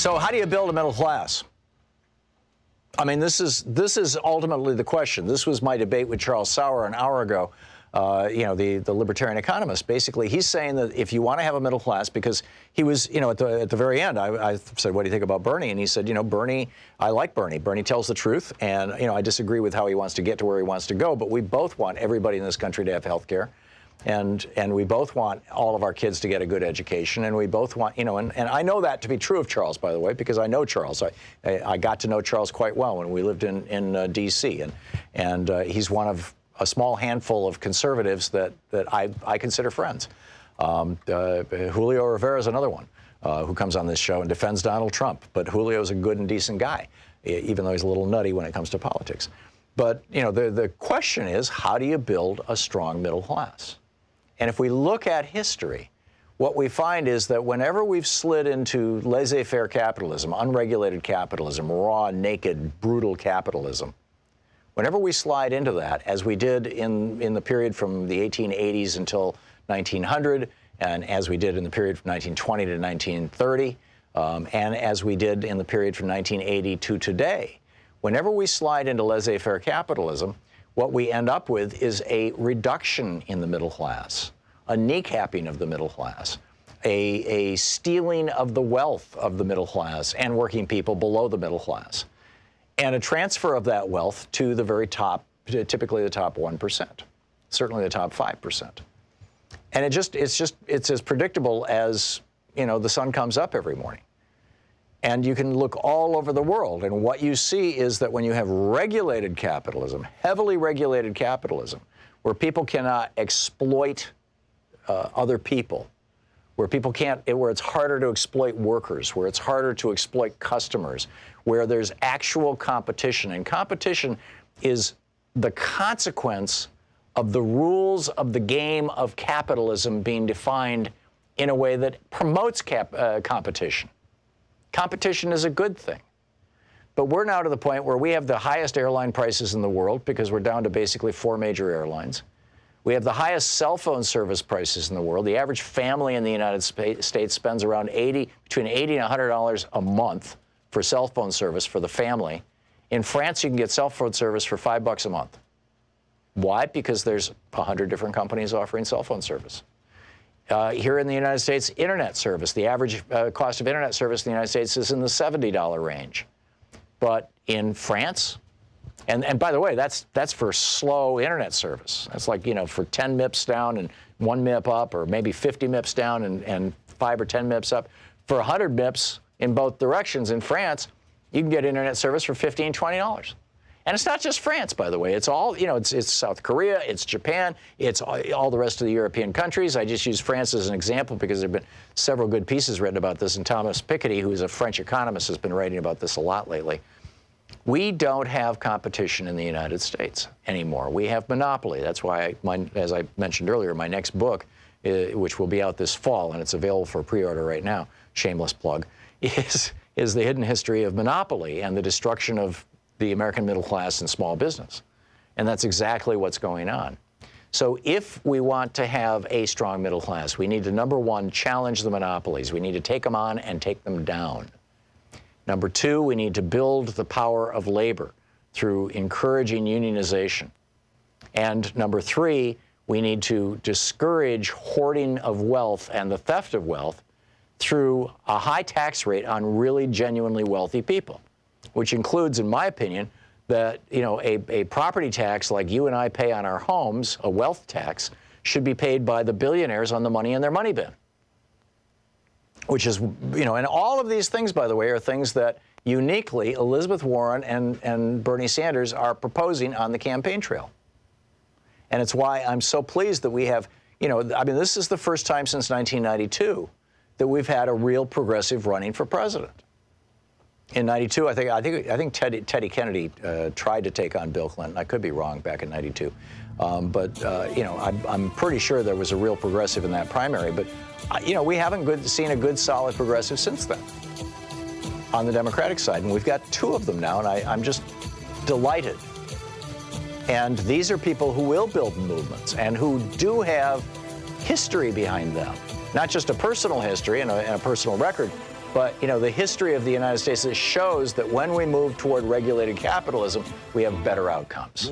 So how do you build a middle class? I mean, this is ultimately the question. This was my debate with Charles Sauer an hour ago, the libertarian economist. Basically, he's saying that if you want to have a middle class, because he was, at the very end, I said, what do you think about Bernie? And he said, Bernie, I like Bernie. Bernie tells the truth, and, I disagree with how he wants to get to where he wants to go, but we both want everybody in this country to have health care. And we both want all of our kids to get a good education, and we both want, and I know that to be true of Charles, by the way, because I know Charles. I got to know Charles quite well when we lived in D.C., and he's one of a small handful of conservatives that I consider friends. Julio Rivera is another one who comes on this show and defends Donald Trump, but Julio's a good and decent guy, even though he's a little nutty when it comes to politics. But, the question is, how do you build a strong middle class? And if we look at history, what we find is that whenever we've slid into laissez-faire capitalism, unregulated capitalism, raw, naked, brutal capitalism, whenever we slide into that, as we did in the period from the 1880s until 1900, and as we did in the period from 1920 to 1930, and as we did in the period from 1980 to today, whenever we slide into laissez-faire capitalism, what we end up with is a reduction in the middle class, a kneecapping of the middle class, a stealing of the wealth of the middle class and working people below the middle class, and a transfer of that wealth to the very top, typically the top 1%, certainly the top 5%. And it's as predictable as, the sun comes up every morning. And you can look all over the world, and what you see is that when you have regulated capitalism, heavily regulated capitalism, where people cannot exploit other people, where it's harder to exploit workers, where it's harder to exploit customers, where there's actual competition. And competition is the consequence of the rules of the game of capitalism being defined in a way that promotes competition. Competition is a good thing. But we're now to the point where we have the highest airline prices in the world because we're down to basically 4 major airlines. We have the highest cell phone service prices in the world. The average family in the United States spends around between $80 and $100 a month for cell phone service for the family. In France, you can get cell phone service for $5 a month. Why? Because there's 100 different companies offering cell phone service. Here in the United States, internet service, the average cost of internet service in the United States is in the $70 range. But in France, and by the way, that's for slow internet service. That's like, for 10 MIPS down and 1 MIP up, or maybe 50 MIPS down and 5 or 10 MIPS up. For 100 MIPS in both directions in France, you can get internet service for $15, $20. And it's not just France, by the way. It's all, it's South Korea, it's Japan, it's all the rest of the European countries. I just use France as an example because there have been several good pieces written about this, and Thomas Piketty, who is a French economist, has been writing about this a lot lately. We don't have competition in the United States anymore. We have monopoly. That's why, as I mentioned earlier, my next book, which will be out this fall, and it's available for pre-order right now, shameless plug, is the hidden history of monopoly and the destruction of the American middle class and small business. And that's exactly what's going on. So if we want to have a strong middle class, we need to, number one, challenge the monopolies. We need to take them on and take them down. Number two, we need to build the power of labor through encouraging unionization. And number three, we need to discourage hoarding of wealth and the theft of wealth through a high tax rate on really genuinely wealthy people, which includes, in my opinion, that a property tax like you and I pay on our homes, a wealth tax, should be paid by the billionaires on the money in their money bin. Which is, and all of these things, by the way, are things that uniquely Elizabeth Warren and Bernie Sanders are proposing on the campaign trail. And it's why I'm so pleased that we have, this is the first time since 1992 that we've had a real progressive running for president. In '92, I think Teddy Kennedy tried to take on Bill Clinton. I could be wrong back in '92, but I'm pretty sure there was a real progressive in that primary. But we haven't seen a good, solid progressive since then on the Democratic side, and we've got 2 of them now, and I'm just delighted. And these are people who will build movements and who do have history behind them, not just a personal history and a personal record, But, you know, the history of the United States shows that when we move toward regulated capitalism, we have better outcomes.